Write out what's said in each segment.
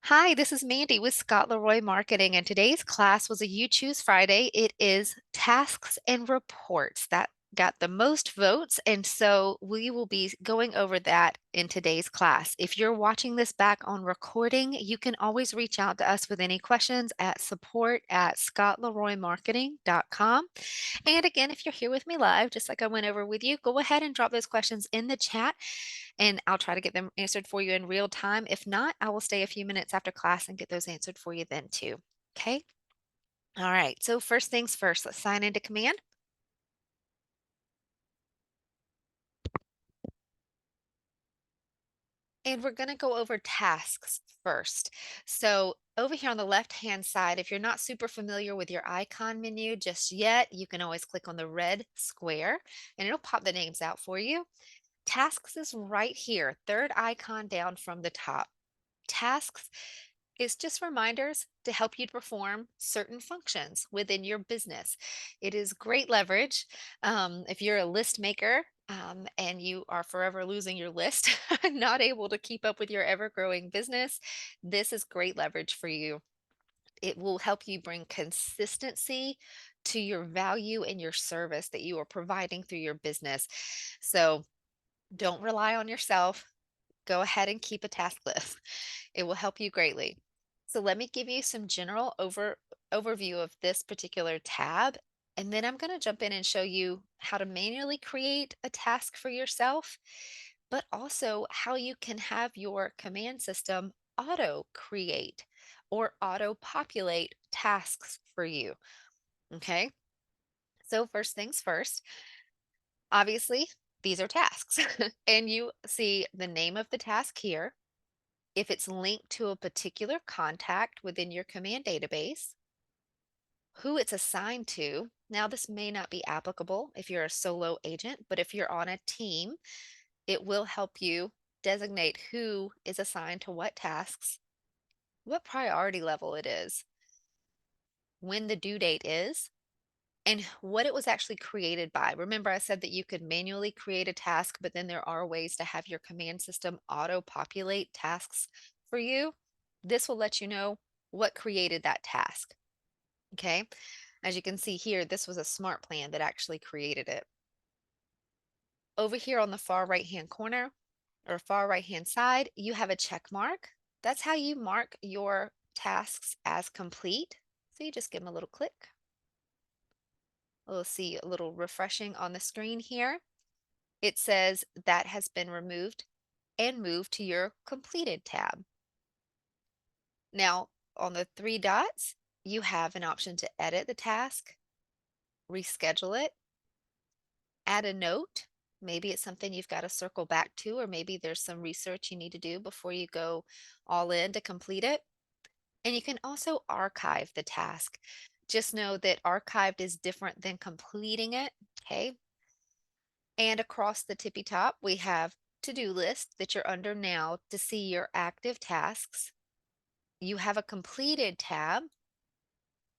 Hi, this is Mandy with Scott Leroy Marketing, and today's class was a You Choose Friday. It is tasks and reports that got the most votes, and so we will be going over that in today's class. If you're watching this back on recording, you can always reach out to us with any questions at support@scottleroymarketing.com. And again, if you're here with me live, just like I went over with you, go ahead and drop those questions in the chat and I'll try to get them answered for you in real time. If not, I will stay a few minutes after class and get those answered for you then too. Okay. All right. So first things first, let's sign into Command. And we're going to go over tasks first. So over here on the left-hand side, if you're not super familiar with your icon menu just yet, you can always click on the red square and it'll pop the names out for you. Tasks is right here, third icon down from the top. Tasks is just reminders to help you perform certain functions within your business. It is great leverage. If you're a list maker and you are forever losing your list, not able to keep up with your ever growing business, this is great leverage for you. It will help you bring consistency to your value and your service that you are providing through your business. So don't rely on yourself. Go ahead and keep a task list. It will help you greatly. So let me give you some general overview of this particular tab, and then I'm going to jump in and show you how to manually create a task for yourself, but also how you can have your command system auto create or auto populate tasks for you. Okay. So first things first, obviously, these are tasks and you see the name of the task here, if it's linked to a particular contact within your command database, who it's assigned to. Now, this may not be applicable if you're a solo agent, but if you're on a team, it will help you designate who is assigned to what tasks, what priority level it is, when the due date is, and what it was actually created by. Remember, I said that you could manually create a task, but then there are ways to have your command system auto populate tasks for you. This will let you know what created that task. Okay. As you can see here, this was a smart plan that actually created it. Over here on the far right hand corner or far right hand side, you have a check mark. That's how you mark your tasks as complete. So you just give them a little click. We'll see a little refreshing on the screen here. It says that has been removed and moved to your completed tab. Now, on the three dots, you have an option to edit the task, reschedule it, add a note. Maybe it's something you've got to circle back to, or maybe there's some research you need to do before you go all in to complete it. And you can also archive the task. Just know that archived is different than completing it. Okay. And across the tippy top, we have to-do list that you're under now to see your active tasks. You have a completed tab.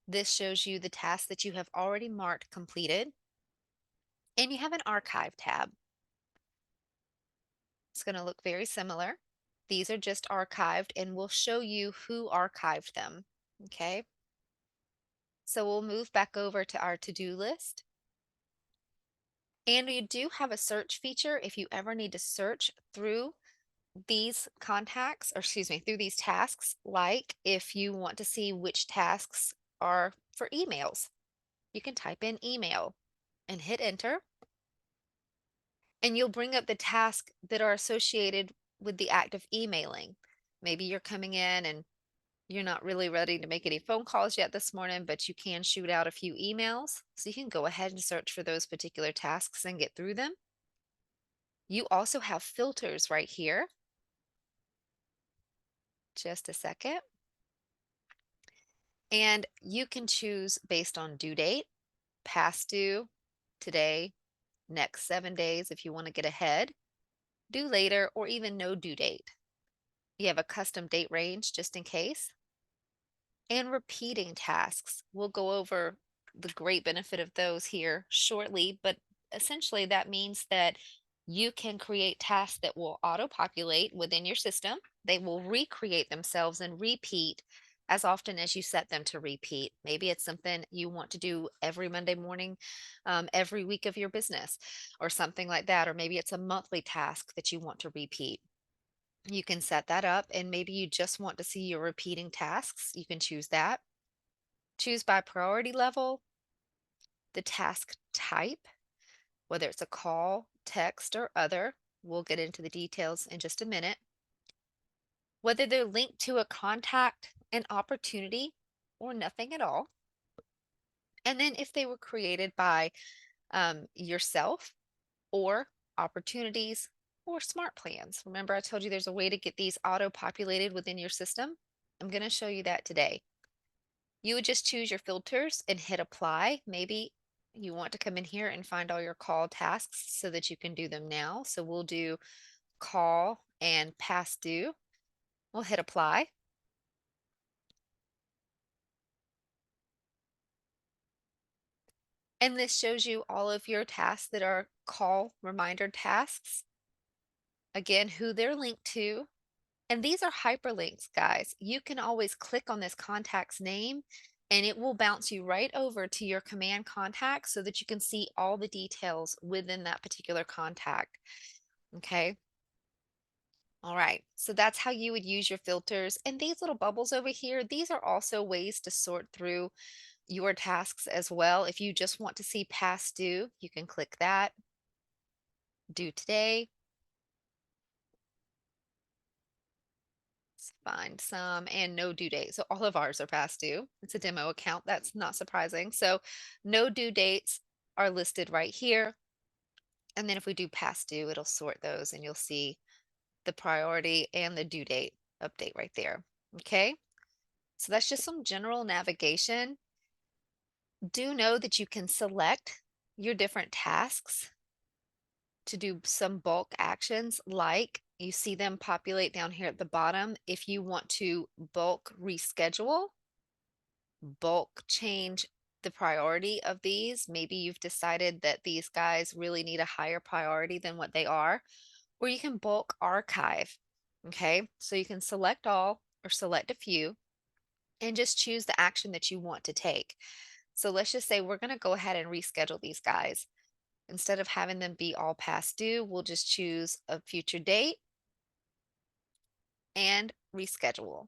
This shows you the tasks that you have already marked completed. And you have an archive tab. It's going to look very similar. These are just archived and we'll show you who archived them. Okay. So we'll move back over to our to-do list. And you do have a search feature if you ever need to search through these contacts, or excuse me, through these tasks, like if you want to see which tasks are for emails, you can type in email and hit enter, and you'll bring up the tasks that are associated with the act of emailing. Maybe you're coming in and you're not really ready to make any phone calls yet this morning, but you can shoot out a few emails. So you can go ahead and search for those particular tasks and get through them. You also have filters right here. Just a second. And you can choose based on due date, past due, today, next 7 days if you want to get ahead, due later, or even no due date. You have a custom date range just in case. And repeating tasks. We'll go over the great benefit of those here shortly, but essentially that means that You can create tasks that will auto populate within your system. They will recreate themselves and repeat as often as you set them to repeat. Maybe it's something you want to do every Monday morning, every week of your business, or something like that. Or maybe it's a monthly task that you want to repeat. You can set that up, and maybe you just want to see your repeating tasks. You can choose that. Choose by priority level, the task type, whether it's a call, text, or other. We'll get into the details in just a minute. Whether they're linked to a contact, an opportunity, or nothing at all. And then if they were created by yourself or opportunities or smart plans. Remember, I told you there's a way to get these auto populated within your system. I'm going to show you that today. You would just choose your filters and hit apply. Maybe you want to come in here and find all your call tasks so that you can do them now. So we'll do call and past due. We'll hit apply. And this shows you all of your tasks that are call reminder tasks. Again, who they're linked to. And these are hyperlinks, guys. You can always click on this contact's name and it will bounce you right over to your command contact so that you can see all the details within that particular contact. Okay. All right. So that's how you would use your filters. And these little bubbles over here, these are also ways to sort through your tasks as well. If you just want to see past due, you can click that. Due today. Let's find some and no due date. So all of ours are past due. It's a demo account. That's not surprising. So no due dates are listed right here. And then if we do past due, it'll sort those and you'll see the priority and the due date update right there. Okay. So that's just some general navigation. Do know that you can select your different tasks to do some bulk actions, like you see them populate down here at the bottom. If you want to bulk reschedule, bulk change the priority of these, maybe you've decided that these guys really need a higher priority than what they are, or you can bulk archive. Okay, so you can select all or select a few and just choose the action that you want to take. So let's just say we're going to go ahead and reschedule these guys. Instead of having them be all past due, we'll just choose a future date and reschedule.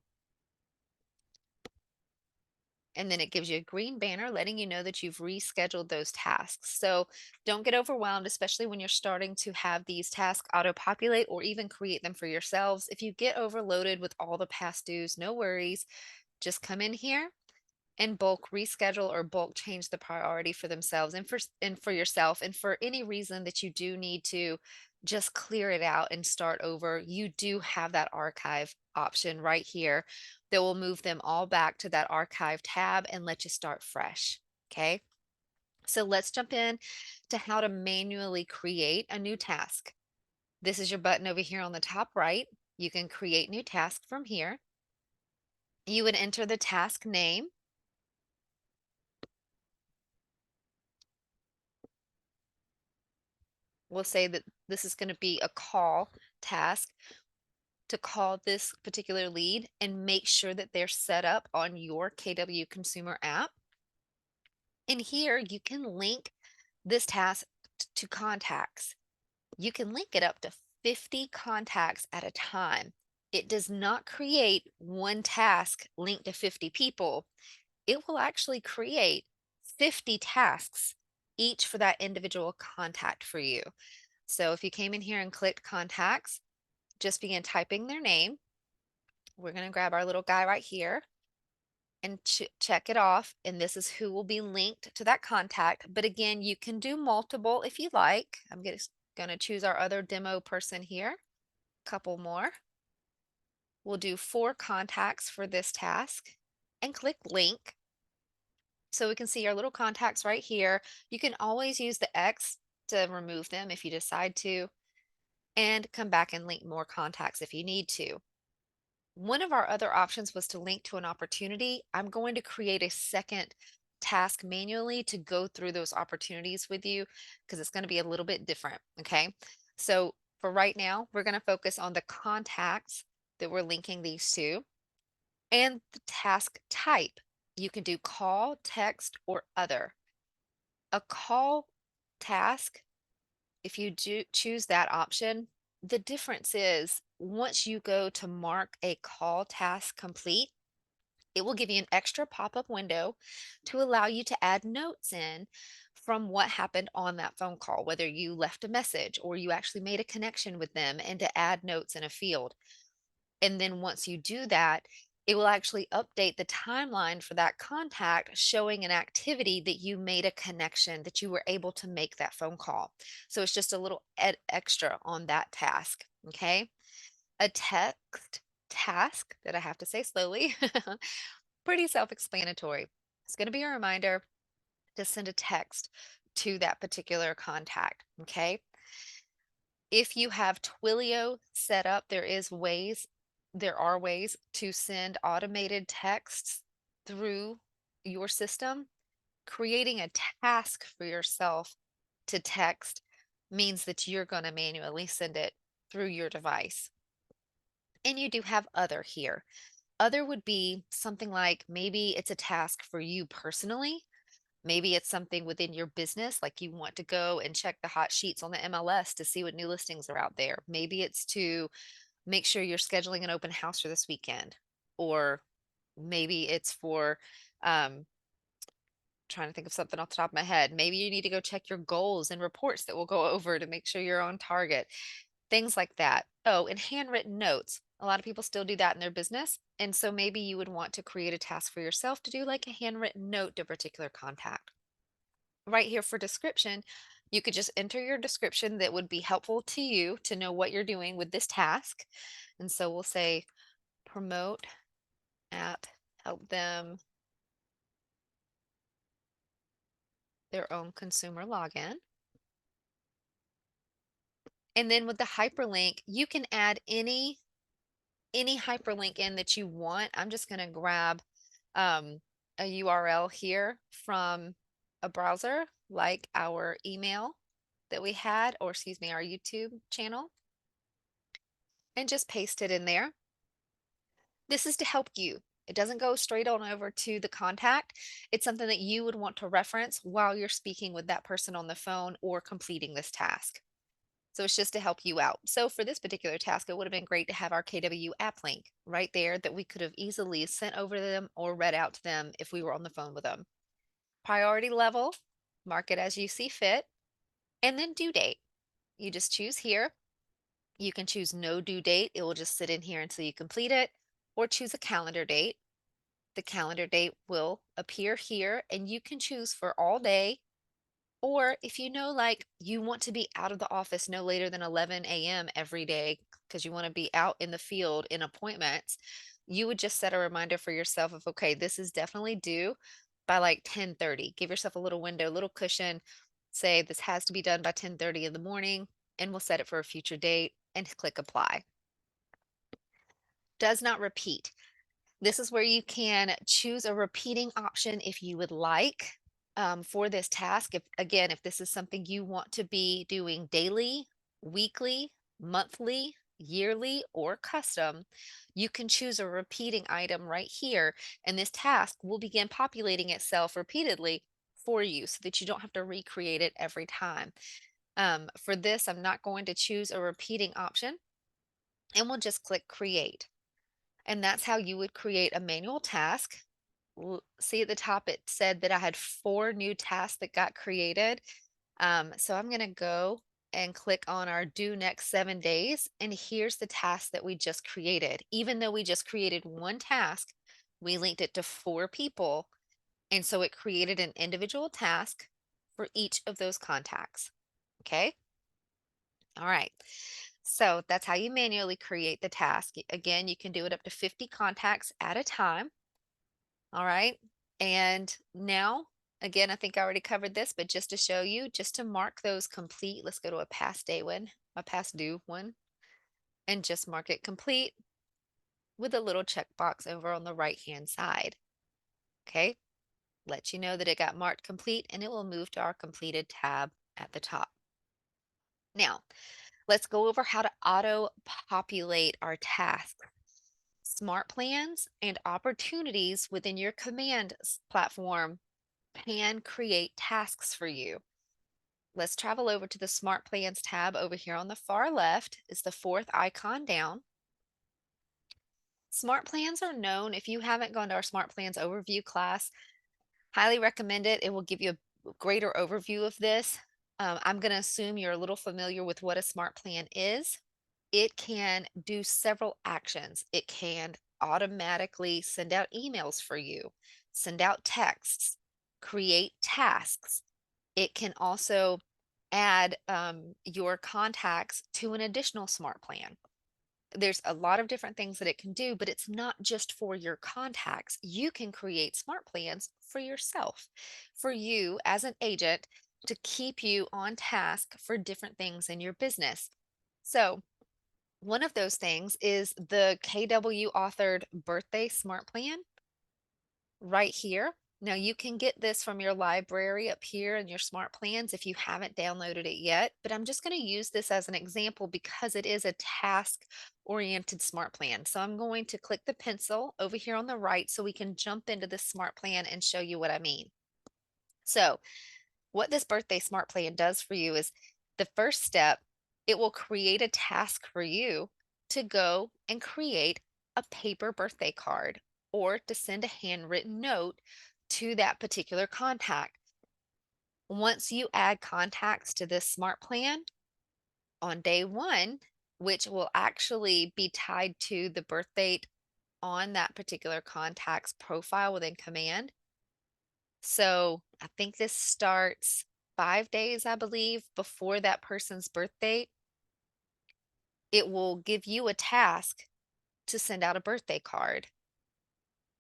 And then it gives you a green banner letting you know that you've rescheduled those tasks. So don't get overwhelmed, especially when you're starting to have these tasks auto populate or even create them for yourselves. If you get overloaded with all the past dues, no worries. Just come in here and bulk reschedule or bulk change the priority for themselves and for yourself, and for any reason that you do need to just clear it out and start over, you do have that archive option right here that will move them all back to that archive tab and let you start fresh. Okay, so let's jump in to how to manually create a new task. This is your button over here on the top right. You can create new task from here. You would enter the task name. We'll say that this is going to be a call task to call this particular lead and make sure that they're set up on your KW Consumer app. And here you can link this task to contacts. You can link it up to 50 contacts at a time. It does not create one task linked to 50 people. It will actually create 50 tasks, each for that individual contact for you. So if you came in here and clicked contacts, just begin typing their name. We're going to grab our little guy right here and check it off. And this is who will be linked to that contact. But again, you can do multiple if you like. I'm just going to choose our other demo person here. Couple more. We'll do 4 contacts for this task and click link. So we can see our little contacts right here. You can always use the X to remove them if you decide to, and come back and link more contacts if you need to. One of our other options was to link to an opportunity. I'm going to create a second task manually to go through those opportunities with you because it's going to be a little bit different. Okay. So for right now, we're going to focus on the contacts that we're linking these to and the task type. You can do call, text, or other. A call task, if you do choose that option, the difference is once you go to mark a call task complete, it will give you an extra pop-up window to allow you to add notes in from what happened on that phone call, whether you left a message or you actually made a connection with them, and to add notes in a field. And then once you do that, it will actually update the timeline for that contact, showing an activity that you made a connection, that you were able to make that phone call. So it's just a little extra on that task. Okay. A text task that I have to say slowly, pretty self explanatory. It's going to be a reminder to send a text to that particular contact. Okay. If you have Twilio set up, there are ways to send automated texts through your system. Creating a task for yourself to text means that you're going to manually send it through your device. And you do have other here. Other would be something like maybe it's a task for you personally. Maybe it's something within your business, like you want to go and check the hot sheets on the MLS to see what new listings are out there. Maybe it's to make sure you're scheduling an open house for this weekend. Or maybe it's for um, trying to think of something off the top of my head. Maybe you need to go check your goals and reports that we'll go over to make sure you're on target. Things like that. Oh, and handwritten notes. A lot of people still do that in their business. And so maybe you would want to create a task for yourself to do like a handwritten note to a particular contact. Right here for description, you could just enter your description that would be helpful to you to know what you're doing with this task. And so we'll say promote app, help them their own consumer login. And then with the hyperlink, you can add any hyperlink in that you want. I'm just going to grab um, a URL here from a browser like our email that we had, or excuse me, our YouTube channel, and just paste it in there. This is to help you. It doesn't go straight on over to the contact. It's something that you would want to reference while you're speaking with that person on the phone or completing this task. So it's just to help you out. So for this particular task, it would have been great to have our KW app link right there that we could have easily sent over to them or read out to them if we were on the phone with them. Priority level, mark it as you see fit, and then due date. You just choose here. You can choose no due date. It will just sit in here until you complete it, or choose a calendar date. The calendar date will appear here, and you can choose for all day. Or if you know, like you want to be out of the office no later than 11 a.m. every day because you want to be out in the field in appointments, you would just set a reminder for yourself of, okay, this is definitely due by like 10:30. Give yourself a little window, little cushion. Say this has to be done by 10:30 in the morning, and we'll set it for a future date and click apply. Does not repeat. This is where you can choose a repeating option if you would like for this task. If again, if this is something you want to be doing daily, weekly, monthly, yearly, or custom, you can choose a repeating item right here, and this task will begin populating itself repeatedly for you so that you don't have to recreate it every time. For this, I'm not going to choose a repeating option, and we'll just click create. And that's how you would create a manual task. See at the top, it said that I had 4 new tasks that got created. So I'm going to go and click on our due next 7 days. And here's the task that we just created. Even though we just created one task, we linked it to 4 people. And so it created an individual task for each of those contacts. Okay. All right. So that's how you manually create the task. Again, you can do it up to 50 contacts at a time. All right. And now, again, I think I already covered this, but just to show you, just to mark those complete, let's go to a past day one, a past due one, and just mark it complete with a little checkbox over on the right hand side. Okay. Let you know that it got marked complete, and it will move to our completed tab at the top. Now, Let's go over how to auto populate our tasks. Smart plans and opportunities within your platform can create tasks for you. Let's travel over to the Smart Plans tab over here on the far left. Is the fourth icon down. Smart plans are known, if you haven't gone to our Smart Plans overview class, highly recommend it. It will give you a greater overview of this. I'm going to assume you're a little familiar with what a smart plan is. It can do several actions. It can automatically send out emails for you, send out texts, create tasks. It can also add your contacts to an additional smart plan. There's a lot of different things that it can do, but it's not just for your contacts. You can create smart plans for yourself, for you as an agent to keep you on task for different things in your business. So, one of those things is the KW authored birthday smart plan right here. Now, you can get this from your library up here in your smart plans if you haven't downloaded it yet, but I'm just going to use this as an example because it is a task oriented smart plan. So I'm going to click the pencil over here on the right so we can jump into this smart plan and show you what I mean. So, what this birthday smart plan does for you is the first step, it will create a task for you to go and create a paper birthday card or to send a handwritten note to that particular contact. Once you add contacts to this smart plan on day one, which will actually be tied to the birth date on that particular contact's profile within Command. So I think this starts 5 days, I believe, before that person's birth date. It will give you a task to send out a birthday card.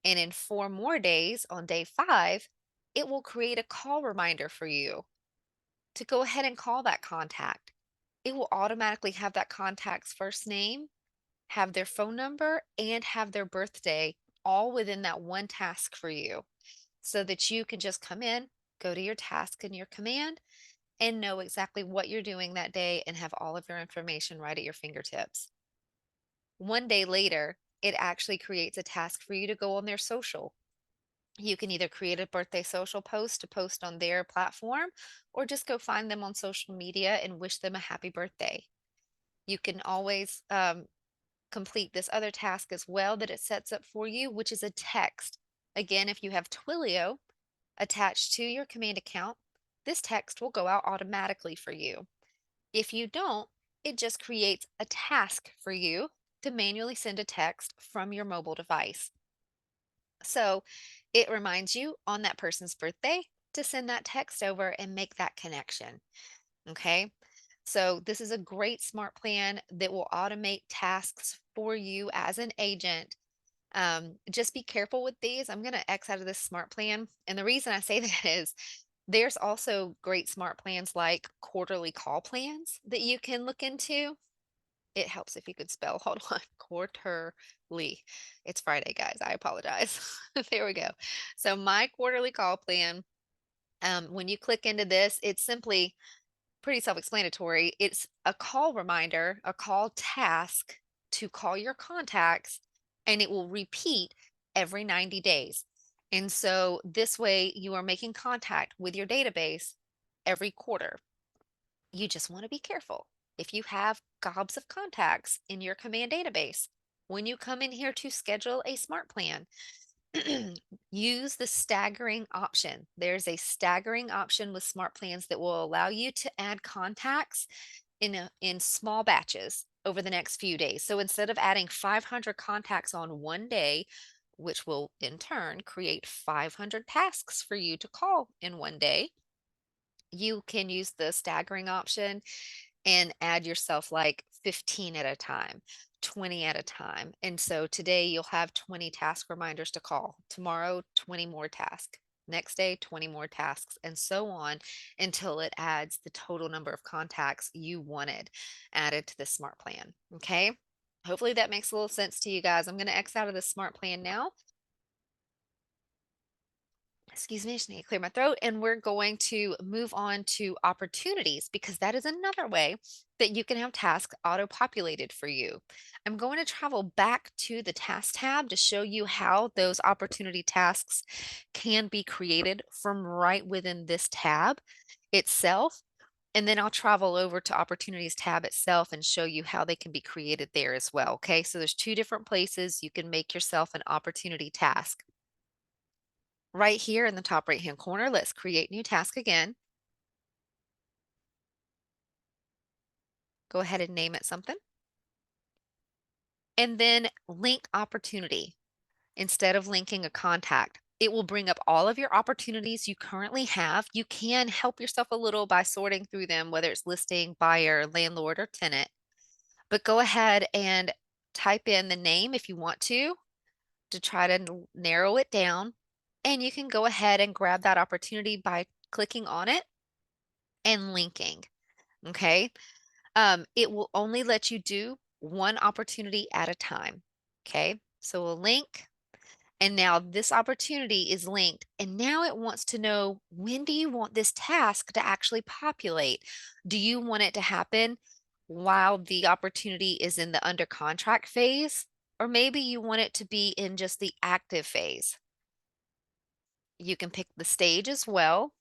And in 4 more days, on day 5, it will create a call reminder for you to go ahead and call that contact. It will automatically have that contact's first name, have their phone number, and have their birthday all within that one task for you so that you can just come in, go to your task in your Command, and know exactly what you're doing that day and have all of your information right at your fingertips. One day later, it actually creates a task for you to go on their social. You can either create a birthday social post to post on their platform or just go find them on social media and wish them a happy birthday. You can always complete this other task as well that it sets up for you, which is a text. Again, if you have Twilio attached to your Command account, this text will go out automatically for you. If you don't, it just creates a task for you to manually send a text from your mobile device. So it reminds you on that person's birthday to send that text over and make that connection. Okay. So this is a great smart plan that will automate tasks for you as an agent. Just be careful with these. I'm going to X out of this smart plan. And the reason I say that is there's also great smart plans like quarterly call plans that you can look into. It helps if you could spell. Hold on. Quarterly. It's Friday, guys. I apologize. There we go. So my quarterly call plan, when you click into this, it's simply pretty self-explanatory. It's a call reminder, a call task to call your contacts, and it will repeat every 90 days. And so this way you are making contact with your database every quarter. You just want to be careful. If you have gobs of contacts in your Command database, when you come in here to schedule a smart plan, use the staggering option. There's a staggering option with smart plans that will allow you to add contacts in small batches over the next few days. So instead of adding 500 contacts on one day, which will in turn create 500 tasks for you to call in one day, you can use the staggering option and add yourself like 15 at a time, 20 at a time. And so today you'll have 20 task reminders to call. Tomorrow, 20 more tasks. Next day, 20 more tasks, and so on until it adds the total number of contacts you wanted added to the smart plan. Okay. Hopefully that makes a little sense to you guys. I'm going to X out of the smart plan now. Excuse me, just need to clear my throat. And we're going to move on to opportunities because that is another way that you can have tasks auto populated for you. I'm going to travel back to the task tab to show you how those opportunity tasks can be created from right within this tab itself. And then I'll travel over to opportunities tab itself and show you how they can be created there as well. Okay, so there's two different places you can make yourself an opportunity task. Right here in the top right hand corner, let's create new task again. Go ahead and name it something. And then link opportunity instead of linking a contact. It will bring up all of your opportunities you currently have. You can help yourself a little by sorting through them, whether it's listing, buyer, landlord, or tenant. But go ahead and type in the name if you want to try to narrow it down. And you can go ahead and grab that opportunity by clicking on it and linking. Okay. It will only let you do one opportunity at a time. Okay. So we'll link. And now this opportunity is linked. And now it wants to know, when do you want this task to actually populate? Do you want it to happen while the opportunity is in the under contract phase? Or maybe you want it to be in just the active phase. You can pick the stage as well,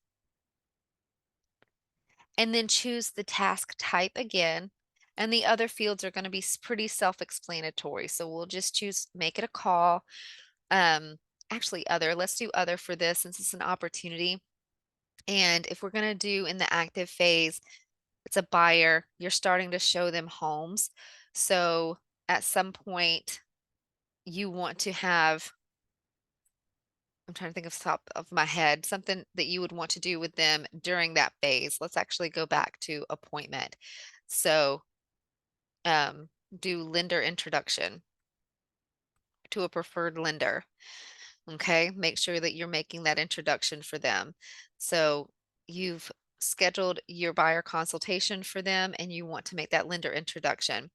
and then choose the task type again. And the other fields are going to be pretty self-explanatory. So we'll just choose make it a call. Um, Actually, let's do other for this since it's an opportunity. And if we're going to do in the active phase, it's a buyer, you're starting to show them homes. So at some point, you want to have, I'm trying to think of the top of my head, something that you would want to do with them during that phase. Let's actually go back to appointment. So um, do lender introduction to a preferred lender. Okay, make sure that you're making that introduction for them. So you've scheduled your buyer consultation for them and you want to make that lender introduction.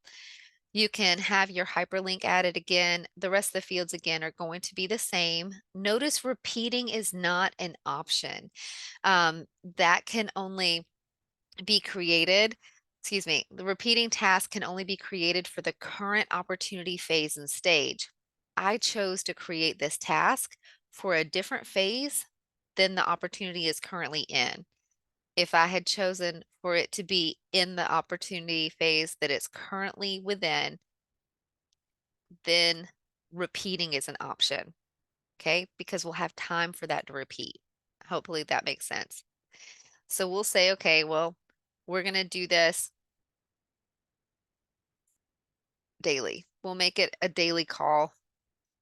You can have your hyperlink added again. The rest of the fields again are going to be the same. Notice repeating is not an option. That can only be created, excuse me, the repeating task can only be created for the current opportunity phase and stage. I chose to create this task for a different phase than the opportunity is currently in. If I had chosen for it to be in the opportunity phase that it's currently within, then repeating is an option, okay? Because we'll have time for that to repeat. Hopefully that makes sense. So we'll say, okay, well, we're going to do this daily. We'll make it a daily call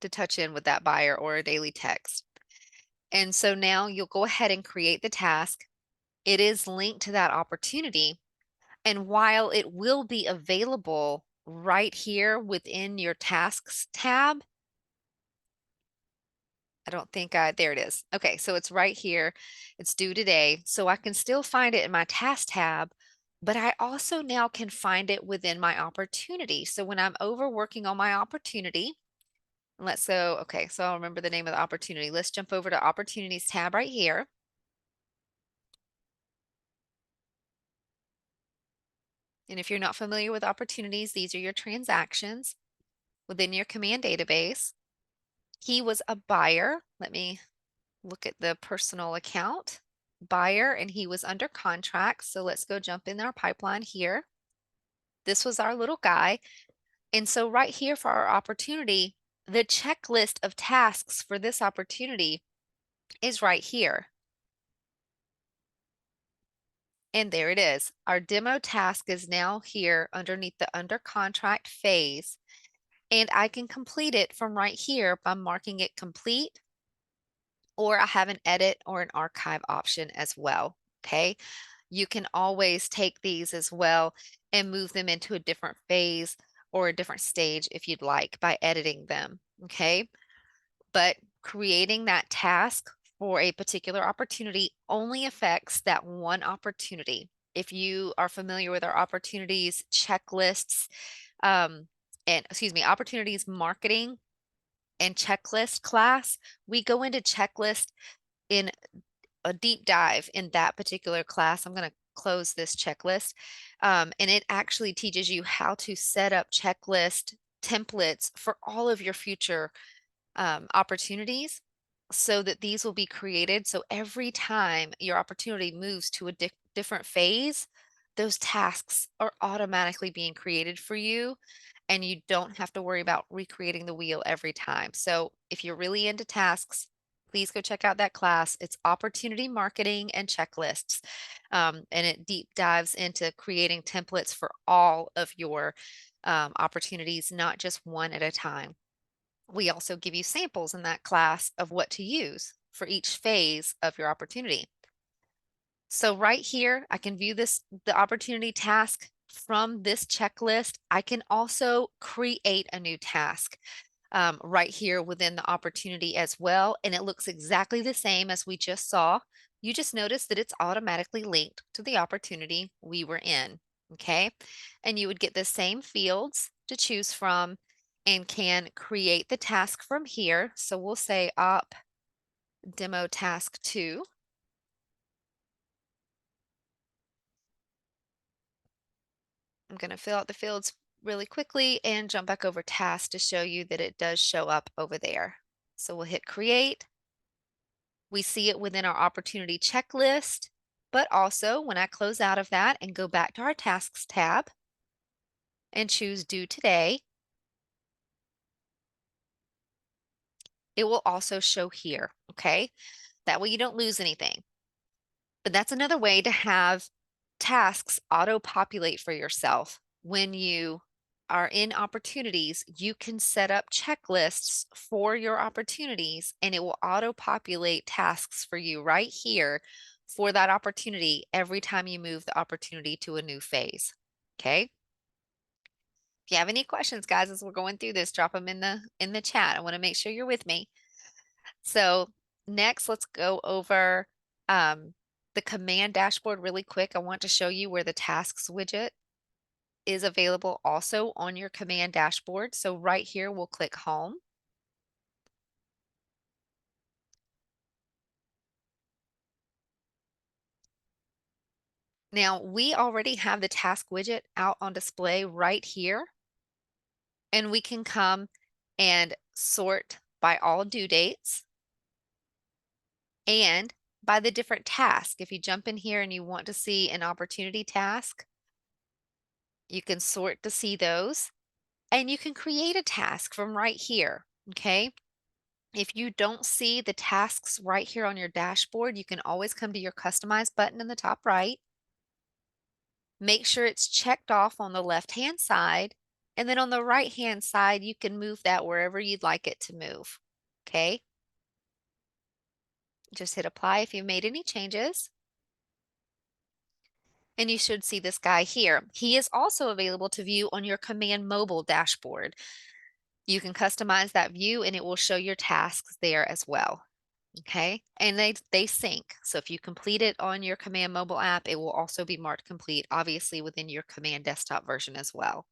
to touch in with that buyer or a daily text. And so now you'll go ahead and create the task. It is linked to that opportunity. And while it will be available right here within your tasks tab, I don't think there it is. Okay, so it's right here. It's due today. So I can still find it in my task tab, but I also now can find it within my opportunity. So when I'm over working on my opportunity, let's go, okay, so I'll remember the name of the opportunity. Let's jump over to opportunities tab right here. And if you're not familiar with opportunities, these are your transactions within your command database. He was a buyer. Let me look at the personal account. Buyer, and he was under contract. So let's go jump in our pipeline here. This was our little guy. And so right here for our opportunity, the checklist of tasks for this opportunity is right here. And there it is. Our demo task is now here underneath the under contract phase. And I can complete it from right here by marking it complete, or I have an edit or an archive option as well. Okay. You can always take these as well and move them into a different phase or a different stage if you'd like by editing them. Okay. But creating that task for a particular opportunity only affects that one opportunity. If you are familiar with our opportunities checklists, and excuse me, opportunities marketing and checklist class, we go into checklist in a deep dive in that particular class. I'm going to close this checklist. And it actually teaches you how to set up checklist templates for all of your future opportunities so that these will be created. So every time your opportunity moves to a different phase, those tasks are automatically being created for you and you don't have to worry about recreating the wheel every time. So if you're really into tasks, please go check out that class. It's opportunity marketing and checklists. And it deep dives into creating templates for all of your opportunities, not just one at a time. We also give you samples in that class of what to use for each phase of your opportunity. So right here, I can view the opportunity task from this checklist. I can also create a new task right here within the opportunity as well. And it looks exactly the same as we just saw. You just notice that it's automatically linked to the opportunity we were in. Okay. And you would get the same fields to choose from and can create the task from here. So we'll say op demo task 2. I'm going to fill out the fields really quickly and jump back over task to show you that it does show up over there. So we'll hit create. We see it within our opportunity checklist, but also when I close out of that and go back to our tasks tab and choose due today, it will also show here, okay? That way you don't lose anything. But that's another way to have tasks auto-populate for yourself. When you are in opportunities, you can set up checklists for your opportunities and it will auto-populate tasks for you right here for that opportunity every time you move the opportunity to a new phase. Okay? If you have any questions, guys, as we're going through this, drop them in the chat. I want to make sure you're with me. So next, let's go over the command dashboard really quick. I want to show you where the tasks widget is available also on your command dashboard. So right here, we'll click home. Now we already have the task widget out on display right here, and we can come and sort by all due dates and by the different tasks. If you jump in here and you want to see an opportunity task, you can sort to see those. And you can create a task from right here, okay? If you don't see the tasks right here on your dashboard, you can always come to your Customize button in the top right. Make sure it's checked off on the left-hand side, and then on the right-hand side, you can move that wherever you'd like it to move, okay? Just hit apply if you've made any changes. And you should see this guy here. He is also available to view on your Command Mobile dashboard. You can customize that view and it will show your tasks there as well. Okay, and they sync. So if you complete it on your Command Mobile app, it will also be marked complete, obviously within your Command Desktop version as well.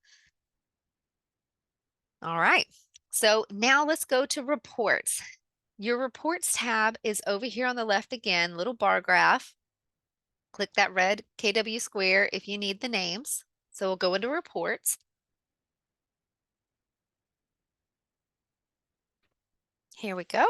All right, so now let's go to reports. Your reports tab is over here on the left again, little bar graph. Click that red KW square if you need the names. So we'll go into reports. Here we go.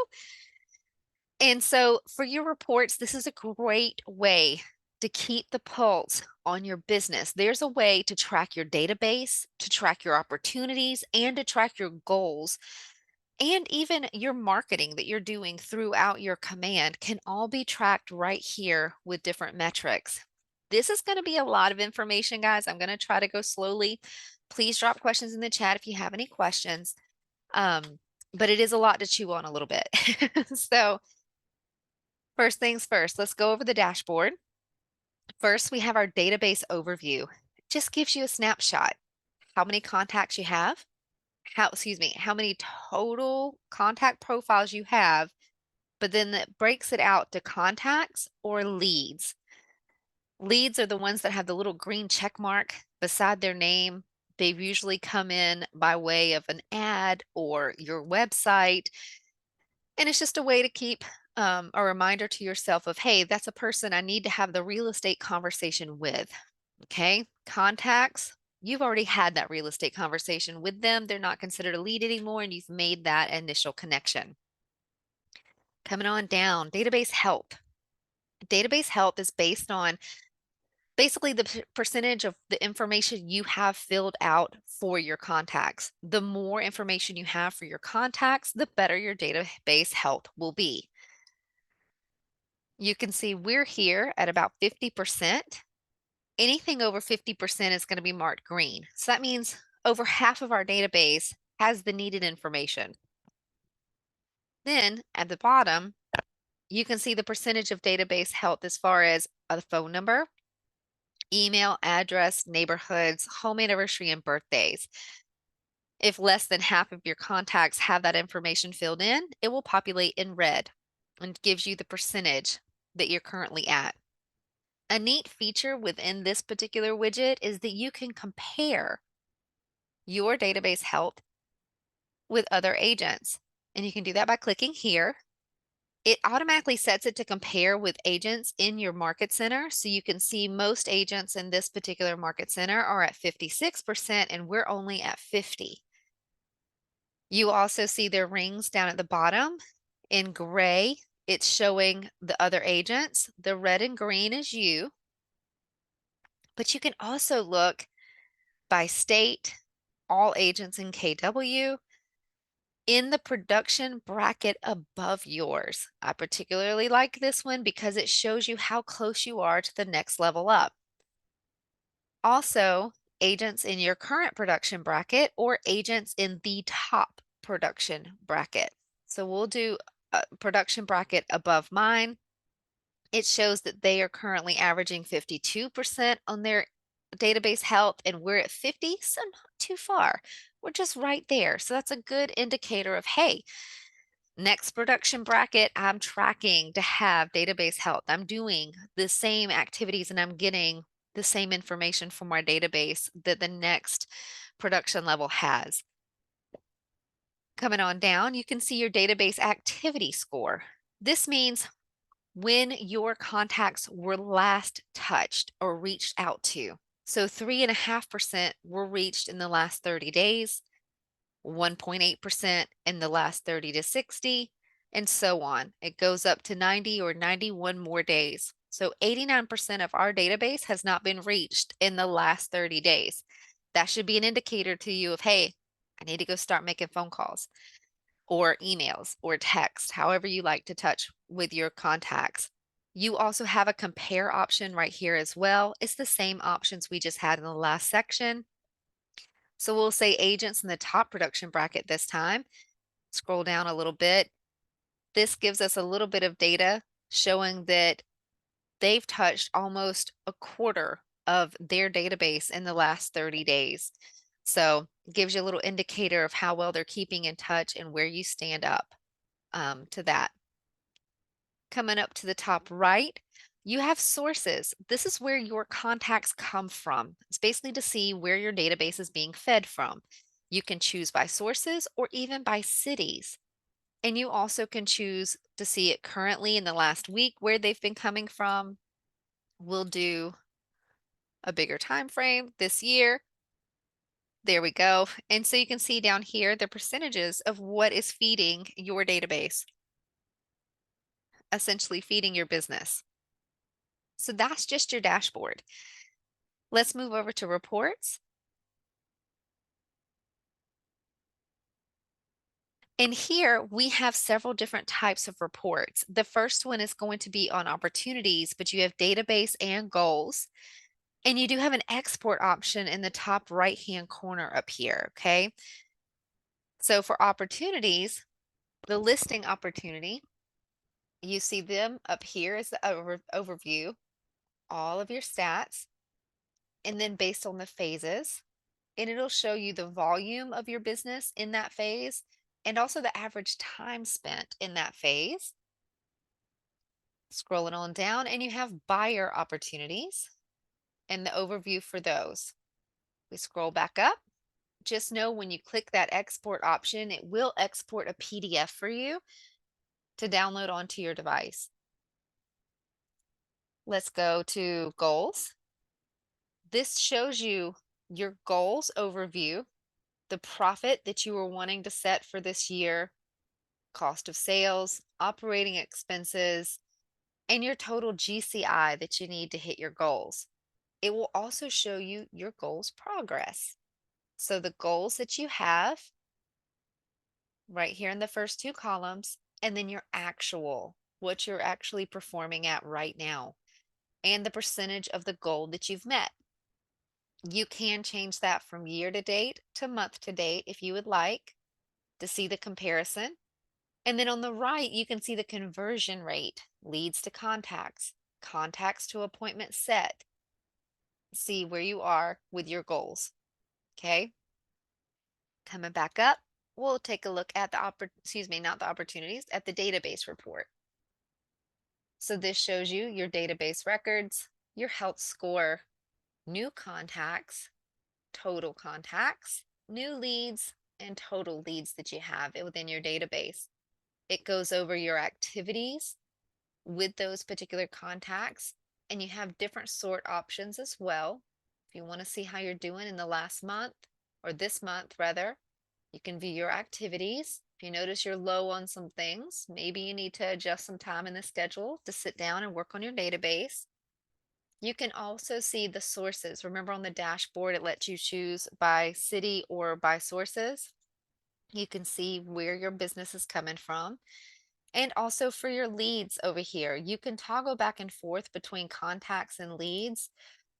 And so for your reports, this is a great way to keep the pulse on your business. There's a way to track your database, to track your opportunities, and to track your goals. And even your marketing that you're doing throughout your command can all be tracked right here with different metrics. This is going to be a lot of information, guys. I'm going to try to go slowly. Please drop questions in the chat if you have any questions. But it is a lot to chew on a little bit. So first things first, let's go over the dashboard. First, we have our database overview. It just gives you a snapshot. How many contacts you have, how many total contact profiles you have, but then it breaks it out to contacts or leads. Leads are the ones that have the little green check mark beside their name. They've usually come in by way of an ad or your website. And it's just a way to keep a reminder to yourself of, hey, that's a person I need to have the real estate conversation with. Okay. Contacts, you've already had that real estate conversation with them. They're not considered a lead anymore, and you've made that initial connection. Coming on down, database health. Database health is based on basically the percentage of the information you have filled out for your contacts. The more information you have for your contacts, the better your database health will be. You can see we're here at about 50%. Anything over 50% is going to be marked green. So that means over half of our database has the needed information. Then at the bottom, you can see the percentage of database health as far as a phone number, email, address, neighborhoods, home anniversary, and birthdays. If less than half of your contacts have that information filled in, it will populate in red and gives you the percentage that you're currently at. A neat feature within this particular widget is that you can compare your database health with other agents. And you can do that by clicking here. It automatically sets it to compare with agents in your market center. So you can see most agents in this particular market center are at 56% and we're only at 50. You also see their rings down at the bottom. In gray, it's showing the other agents. The red and green is you. But you can also look by state, all agents in KW, in the production bracket above yours. I particularly like this one because it shows you how close you are to the next level up. Also, agents in your current production bracket or agents in the top production bracket. So we'll do a production bracket above mine. It shows that they are currently averaging 52% on their database health, and we're at 50, so not too far. We're just right there. So that's a good indicator of, hey, next production bracket, I'm tracking to have database health. I'm doing the same activities and I'm getting the same information from our database that the next production level has. Coming on down, you can see your database activity score. This means when your contacts were last touched or reached out to. So 3.5% were reached in the last 30 days, 1.8% in the last 30 to 60, and so on. It goes up to 90 or 91 more days. So 89% of our database has not been reached in the last 30 days. That should be an indicator to you of, hey, I need to go start making phone calls or emails or text, however you like to touch with your contacts. You also have a compare option right here as well. It's the same options we just had in the last section. So we'll say agents in the top production bracket this time. Scroll down a little bit. This gives us a little bit of data showing that they've touched almost a quarter of their database in the last 30 days. So it gives you a little indicator of how well they're keeping in touch and where you stand up to that. Coming up to the top right, you have sources. This is where your contacts come from. It's basically to see where your database is being fed from. You can choose by sources or even by cities. And you also can choose to see it currently in the last week where they've been coming from. We'll do a bigger time frame this year. There we go. And so you can see down here the percentages of what is feeding your database, essentially feeding your business. So that's just your dashboard. Let's move over to reports. And here we have several different types of reports. The first one is going to be on opportunities, but you have database and goals. And you do have an export option in the top right-hand corner up here, okay? So for opportunities, the listing opportunity, you see them up here as the overview, all of your stats, and then based on the phases, and it'll show you the volume of your business in that phase and also the average time spent in that phase. Scrolling on down, and you have buyer opportunities and the overview for those. We scroll back up. Just know when you click that export option, it will export a PDF for you. to download onto your device. Let's go to goals. This shows you your goals overview, the profit that you were wanting to set for this year, cost of sales, operating expenses, and your total GCI that you need to hit your goals. It will also show you your goals progress. So the goals that you have right here in the first two columns, and then your actual, what you're actually performing at right now, and the percentage of the goal that you've met. You can change that from year to date to month to date if you would like to see the comparison. And then on the right, you can see the conversion rate, leads to contacts, contacts to appointment set. See where you are with your goals. Okay. Coming back up, we'll take a look at not the opportunities, at the database report. So this shows you your database records, your health score, new contacts, total contacts, new leads, and total leads that you have within your database. It goes over your activities with those particular contacts, and you have different sort options as well. If you want to see how you're doing in the last month, or this month rather, you can view your activities. If you notice you're low on some things, maybe you need to adjust some time in the schedule to sit down and work on your database. You can also see the sources. Remember on the dashboard, it lets you choose by city or by sources. You can see where your business is coming from. And also for your leads over here, you can toggle back and forth between contacts and leads,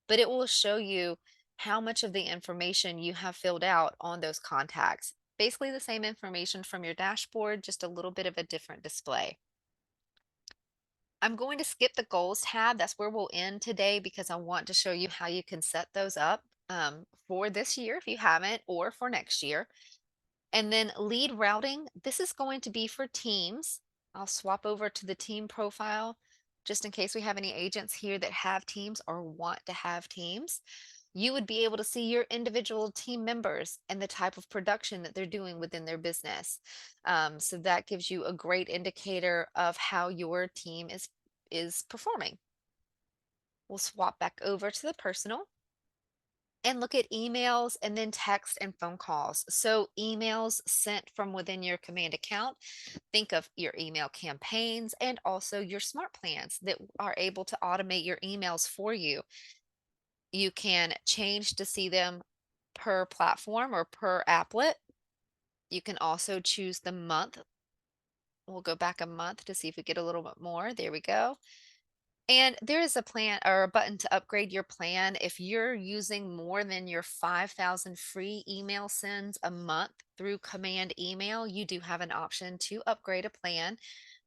but it will show you how much of the information you have filled out on those contacts. Basically the same information from your dashboard, just a little bit of a different display. I'm going to skip the goals tab. That's where we'll end today because I want to show you how you can set those up for this year if you haven't, or for next year. And then lead routing, this is going to be for teams. I'll swap over to the team profile just in case we have any agents here that have teams or want to have teams. You would be able to see your individual team members and the type of production that they're doing within their business. So that gives you a great indicator of how your team is performing. We'll swap back over to the personal and look at emails and then text and phone calls. So emails sent from within your command account, think of your email campaigns and also your smart plans that are able to automate your emails for you. You can change to see them per platform or per applet. You can also choose the month. We'll go back a month to see if we get a little bit more. There we go. And there is a plan or a button to upgrade your plan. If you're using more than your 5,000 free email sends a month through command email, you do have an option to upgrade a plan.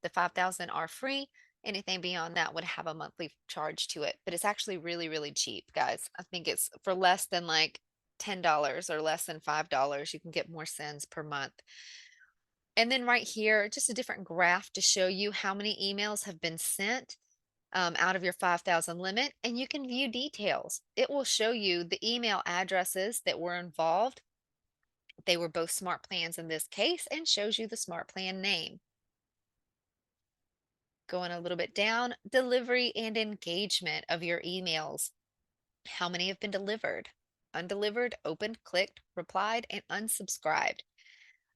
The 5,000 are free. Anything beyond that would have a monthly charge to it, but it's actually really, really cheap, guys. I think it's for less than like $10 or less than $5. You can get more sends per month. And then right here, just a different graph to show you how many emails have been sent out of your 5,000 limit, and you can view details. It will show you the email addresses that were involved. They were both smart plans in this case, and shows you the smart plan name. Going a little bit down, delivery and engagement of your emails. How many have been delivered? Undelivered, opened, clicked, replied, and unsubscribed.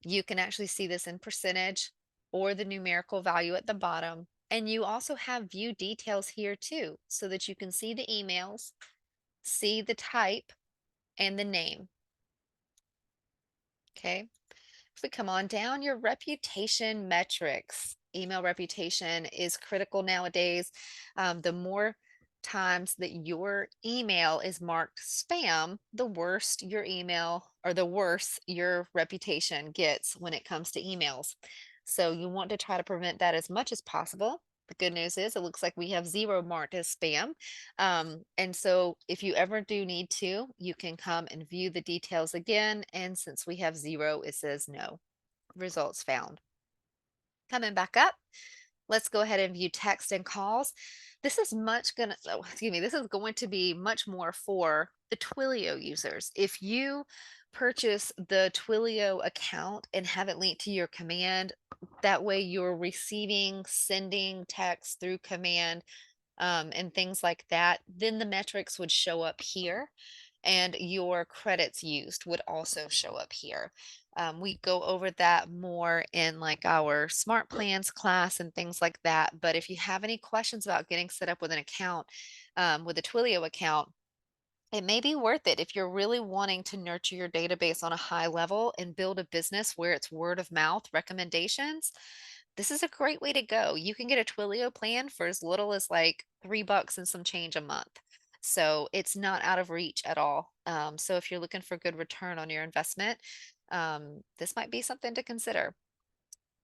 You can actually see this in percentage or the numerical value at the bottom. And you also have view details here too, so that you can see the emails, see the type, and the name. Okay. If we come on down, your reputation metrics. Email reputation is critical nowadays. The more times that your email is marked spam, the worst your email or the worse your reputation gets when it comes to emails. So you want to try to prevent that as much as possible. The good news is it looks like we have zero marked as spam. And so if you ever do need to, you can come and view the details again. And since we have zero, it says no. Results found. Coming back up, let's go ahead and view text and calls. This is this is going to be much more for the Twilio users. If you purchase the Twilio account and have it linked to your command, That way you're receiving, sending text through command, and things like that, then the metrics would show up here and your credits used would also show up here. We go over that more in like our smart plans class and things like that. But if you have any questions about getting set up with an account, with a Twilio account, it may be worth it if you're really wanting to nurture your database on a high level and build a business where it's word of mouth recommendations. This is a great way to go. You can get a Twilio plan for as little as like $3 and some change a month. So it's not out of reach at all. So if you're looking for good return on your investment, this might be something to consider.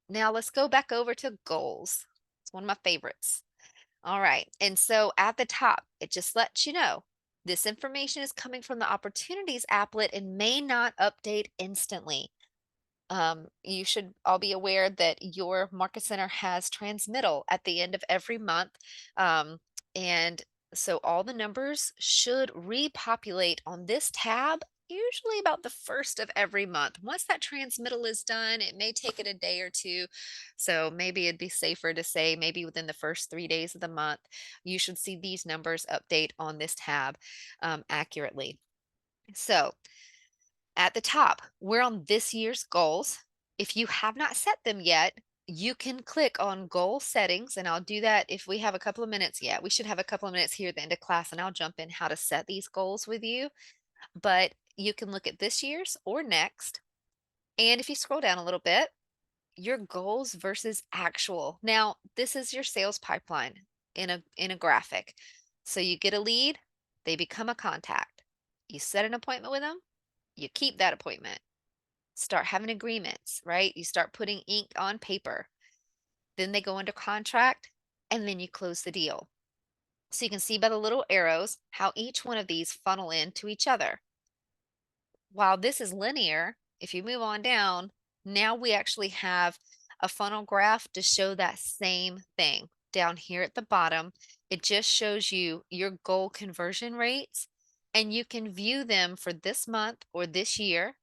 Now let's go back over to goals. It's one of my favorites. All right. And so at the top, it just lets you know this information is coming from the Opportunities applet and may not update instantly. You should all be aware that your market center has transmittal at the end of every month. Um, and so all the numbers should repopulate on this tab, usually about the first of every month. Once that transmittal is done, it may take it a day or two. So maybe it'd be safer to say maybe within the first 3 days of the month, you should see these numbers update on this tab accurately. So at the top, we're on this year's goals. If you have not set them yet, you can click on goal settings, and I'll do that if we have a couple of minutes yet. We should have a couple of minutes here at the end of class, and I'll jump in how to set these goals with you. But you can look at this year's or next. And if you scroll down a little bit, your goals versus actual. Now, this is your sales pipeline in a graphic. So you get a lead, they become a contact. You set an appointment with them, you keep that appointment, start having agreements, right? You start putting ink on paper. Then they go under contract and then you close the deal. So you can see by the little arrows how each one of these funnel into each other. While this is linear, if you move on down, now we actually have a funnel graph to show that same thing. Down here at the bottom, it just shows you your goal conversion rates, and you can view them for this month or this year,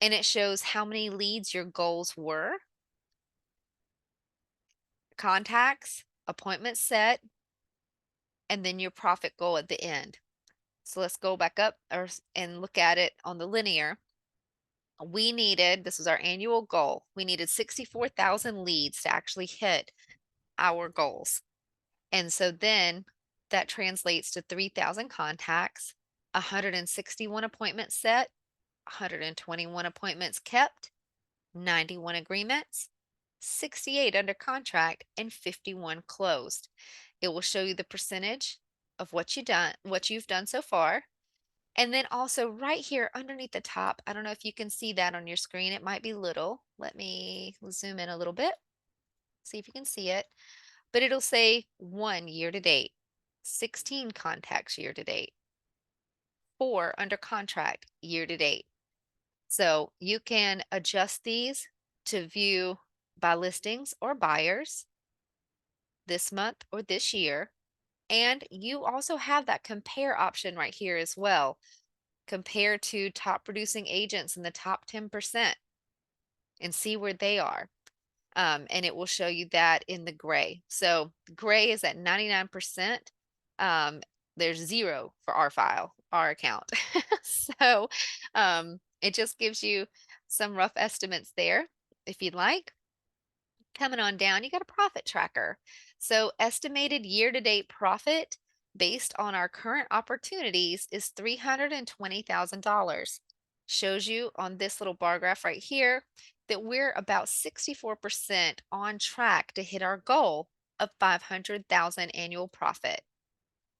and it shows how many leads your goals were, contacts, appointments set, and then your profit goal at the end. So let's go back up and look at it on the linear. We needed, this was our annual goal, we needed 64,000 leads to actually hit our goals. And so then that translates to 3,000 contacts, 161 appointments set, 121 appointments kept, 91 agreements, 68 under contract, and 51 closed. It will show you the percentage of what you've done so far. And then also right here underneath the top, I don't know if you can see that on your screen. It might be little. Let me zoom in a little bit, see if you can see it. But it'll say 1 year to date, 16 contacts year to date, 4 under contract year to date. So you can adjust these to view by listings or buyers this month or this year. And you also have that compare option right here as well. Compare to top producing agents in the top 10% and see where they are. And it will show you that in the gray. So gray is at 99%. Um, there's 0 for our file, our account. So it just gives you some rough estimates there if you'd like. Coming on down, you got a profit tracker. So estimated year-to-date profit based on our current opportunities is $320,000. Shows you on this little bar graph right here that we're about 64% on track to hit our goal of 500,000 annual profit.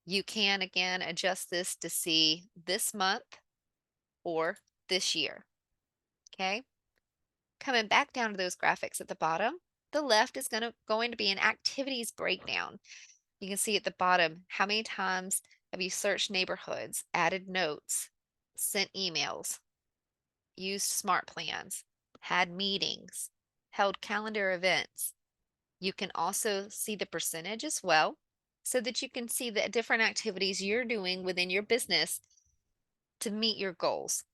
You can again adjust this to see this month or this year. Okay. Coming back down to those graphics at the bottom, the left is going to be an activities breakdown. You can see at the bottom how many times have you searched neighborhoods, added notes, sent emails, used smart plans, had meetings, held calendar events. You can also see the percentage as well so that you can see the different activities you're doing within your business to meet your goals.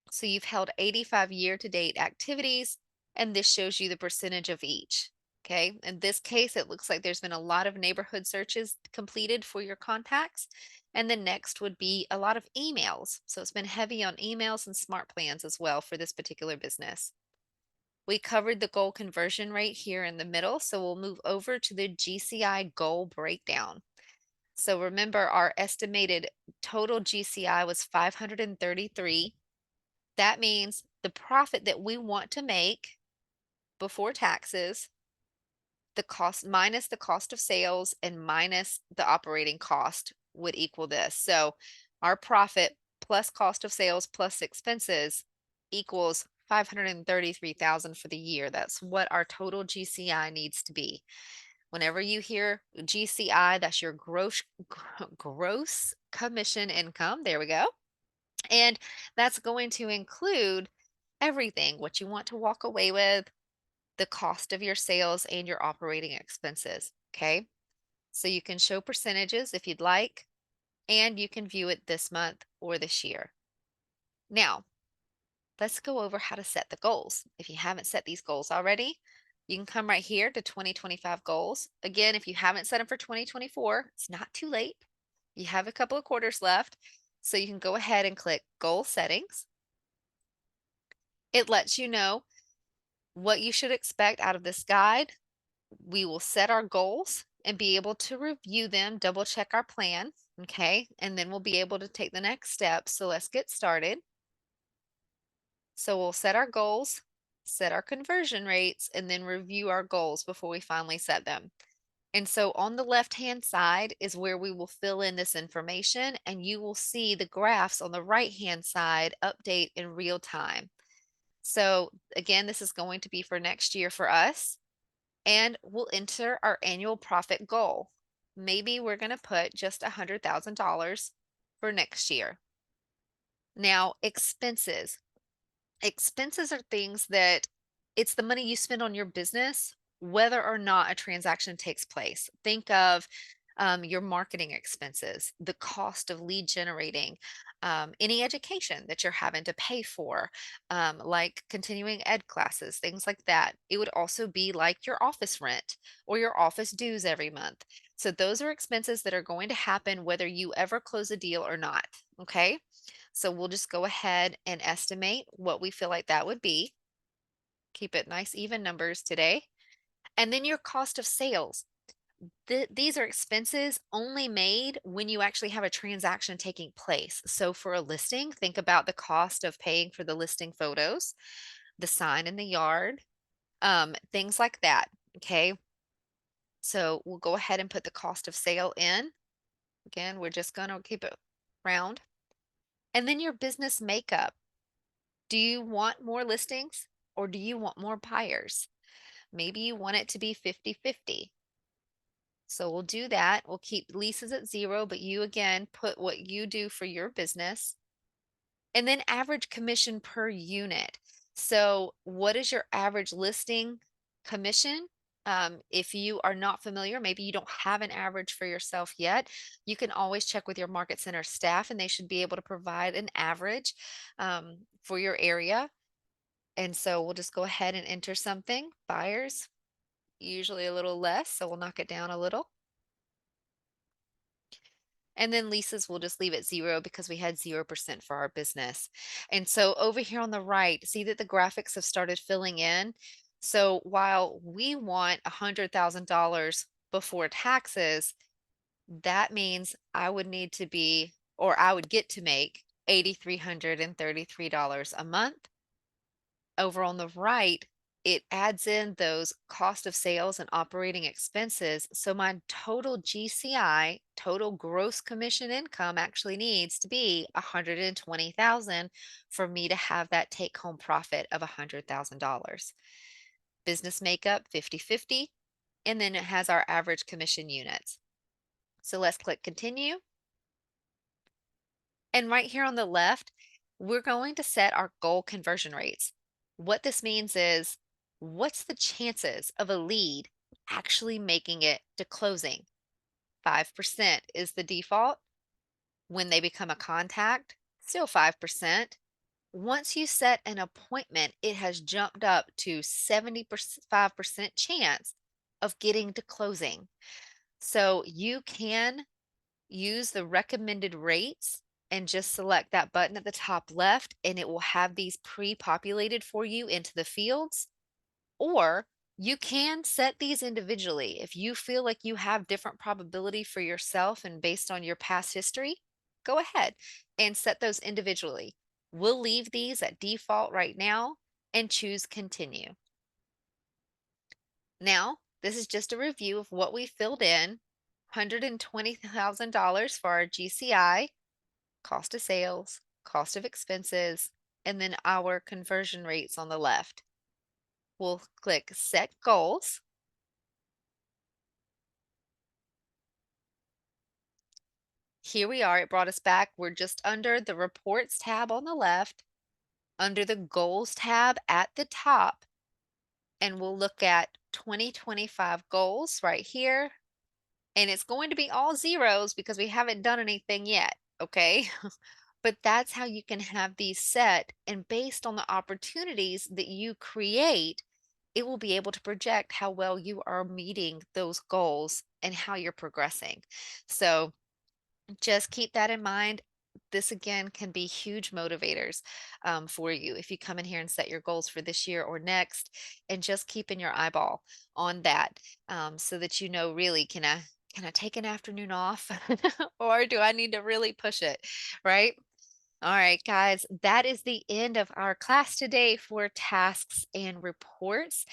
So you've held 85 year to date activities, and this shows you the percentage of each. Okay, in this case, it looks like there's been a lot of neighborhood searches completed for your contacts. And the next would be a lot of emails. So it's been heavy on emails and smart plans as well for this particular business. We covered the goal conversion rate here in the middle, so we'll move over to the GCI goal breakdown. So remember, our estimated total GCI was 533. That means the profit that we want to make before taxes, the cost minus the cost of sales and minus the operating cost would equal this. So our profit plus cost of sales plus expenses equals 533,000 for the year. That's what our total GCI needs to be. Whenever you hear GCI, that's your gross commission income. There we go. And that's going to include everything, what you want to walk away with, the cost of your sales, and your operating expenses. Okay. So you can show percentages if you'd like, and you can view it this month or this year. Now, let's go over how to set the goals. If you haven't set these goals already, you can come right here to 2025 goals. Again, if you haven't set them for 2024, it's not too late. You have a couple of quarters left. So you can go ahead and click goal settings. It lets you know what you should expect out of this guide. We will set our goals and be able to review them, double check our plan. Okay. And then we'll be able to take the next step. So let's get started. So we'll set our goals, set our conversion rates, and then review our goals before we finally set them. And so on the left-hand side is where we will fill in this information, and you will see the graphs on the right-hand side update in real time. So again, this is going to be for next year for us, and we'll enter our annual profit goal. Maybe we're going to put just $100,000 for next year. Now, expenses. Expenses are things that it's the money you spend on your business, whether or not a transaction takes place. Think of your marketing expenses, the cost of lead generating, any education that you're having to pay for, like continuing ed classes, things like that. It would also be like your office rent or your office dues every month. So those are expenses that are going to happen whether you ever close a deal or not. Okay. So we'll just go ahead and estimate what we feel like that would be. Keep it nice, even numbers today. And then your cost of sales. These are expenses only made when you actually have a transaction taking place. So for a listing, think about the cost of paying for the listing photos, the sign in the yard, things like that. Okay. So we'll go ahead and put the cost of sale in. Again, we're just going to keep it round. And then your business makeup. Do you want more listings or do you want more buyers? Maybe you want it to be 50-50. So we'll do that. We'll keep leases at 0, but you again put what you do for your business. And then average commission per unit. So what is your average listing commission? If you are not familiar, maybe you don't have an average for yourself yet, you can always check with your market center staff and they should be able to provide an average for your area. And so we'll just go ahead and enter something. Buyers, usually a little less, so we'll knock it down a little. And then leases, we'll just leave it 0 because we had 0% for our business. And so over here on the right, see that the graphics have started filling in. So while we want $100,000 before taxes, that means I would need to be, or I would get to make $8,333 a month. Over on the right, it adds in those cost of sales and operating expenses. So my total GCI, total gross commission income actually needs to be 120,000 for me to have that take home profit of $100,000. Business makeup 50-50, and then it has our average commission units. So let's click continue. And right here on the left, we're going to set our goal conversion rates. What this means is, what's the chances of a lead actually making it to closing? 5% is the default. When they become a contact, still 5%. Once you set an appointment, it has jumped up to 75% chance of getting to closing. So you can use the recommended rates and just select that button at the top left, and it will have these pre-populated for you into the fields. Or you can set these individually. If you feel like you have different probability for yourself and based on your past history, go ahead and set those individually. We'll leave these at default right now and choose continue. Now, this is just a review of what we filled in. $120,000 for our GCI, cost of sales, cost of expenses, and then our conversion rates on the left. We'll click set goals. Here we are. It brought us back. We're just under the reports tab on the left, under the goals tab at the top, and we'll look at 2025 goals right here. And it's going to be all zeros because we haven't done anything yet. Okay. But that's how you can have these set. And based on the opportunities that you create, it will be able to project how well you are meeting those goals and how you're progressing. So, just keep that in mind. This again can be huge motivators for you if you come in here and set your goals for this year or next, and just keeping your eyeball on that so that you know really can I take an afternoon off or do I need to really push it, right? All right, guys, that is the end of our class today for tasks and reports.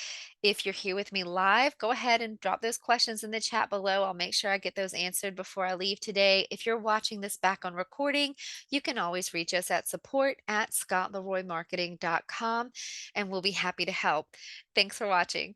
If you're here with me live, go ahead and drop those questions in the chat below. I'll make sure I get those answered before I leave today. If you're watching this back on recording, you can always reach us at support@scottleroymarketing.com and we'll be happy to help. Thanks for watching.